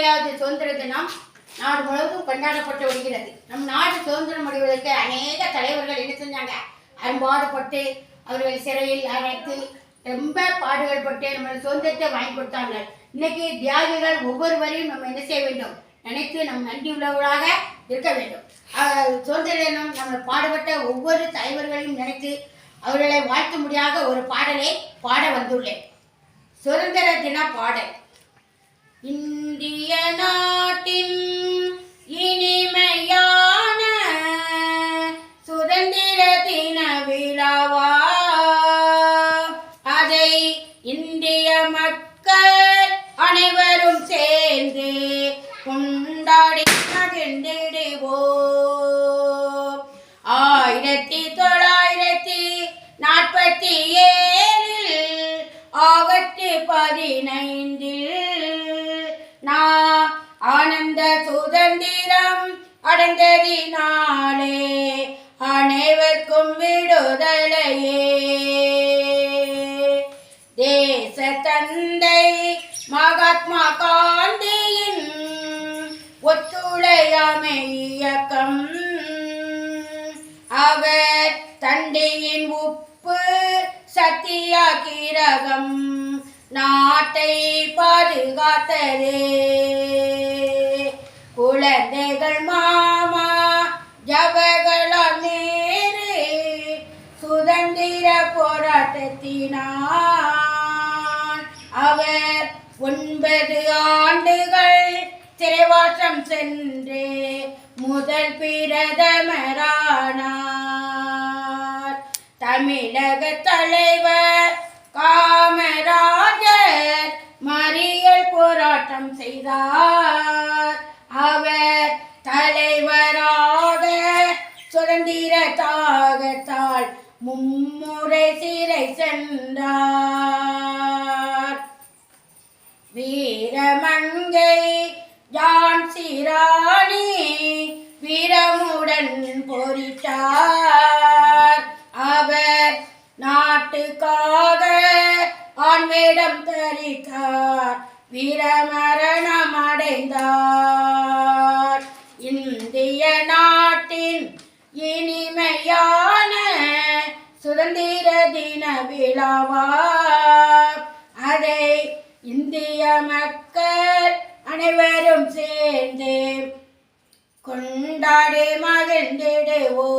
எழுபத்தையாவது சுதந்திர தினம் நாடு முழுவதும் கொண்டாடப்பட்டு வருகிறது. நம் நாடு சுதந்திரம் அடைவதற்கு அநேக தலைவர்கள் என்ன செஞ்சாங்க? அன்பாடுபட்டு அவர்கள் சிறையில் அடைத்து ரொம்ப பாடுகள் பட்டு நம்ம சுதந்திரத்தை வாங்கி கொடுத்தாங்க. இன்னைக்கு தியாகிகள் ஒவ்வொருவரையும் நம்ம என்ன செய்ய வேண்டும்? நினைத்து நம் நன்றி உள்ளவர்களாக இருக்க வேண்டும். சுதந்திர தினம் நம்ம பாடுபட்ட ஒவ்வொரு தலைவர்களையும் நினைத்து அவர்களை வாழ்த்தும்படியாக ஒரு பாடலை பாட வந்துள்ளேன். சுதந்திர தின பாடல். இந்திய நாட்டின் இனிமையான சுதந்திர தின விழாவா, அதை இந்திய மக்கள் அனைவரும் சேர்ந்து கொண்டாடி மகிழ்ந்திடுவோம். 1947 ஆகஸ்ட் 15 நாம் ஆனந்த சுதந்திரம் அடைந்ததினாலே அனைவருக்கும் விடுதலையே. தேச தந்தை மகாத்மா காந்தியின் ஒத்துழையாமை இயக்கம், அவர் தண்டையின் உப்பு சத்தியாகிரகம் நாட்டை பாதுகாத்ததே. குழந்தைகள் மாமா ஜவஹர்லால் நேரு சுதந்திர போராட்டத்தினார் அவர் 9 ஆண்டுகள் சிறைவாசம் சென்று முதல் பிரதமரானார். தமிழக தலைவர் காமராஜர் மறியல் போராட்டம் செய்தார். அவர் தலைவராக சுதந்திர தாகத்தால் 3 முறை சிறை சென்றார். வீரமங்கை ஜான்சி ராணி வீரமுடன் போரிட்டார். அவர் நாட்டுக்காக ஆண்வேடம் தரித்தார், வீரமரணம் அடைந்தார். இந்திய நாட்டின் இனிமையான சுதந்திர தின விழாவா, அதை இந்திய மக்கள் அனைவரும் சேர்ந்து கொண்டாடி மகிழ்ந்திடுவோம்.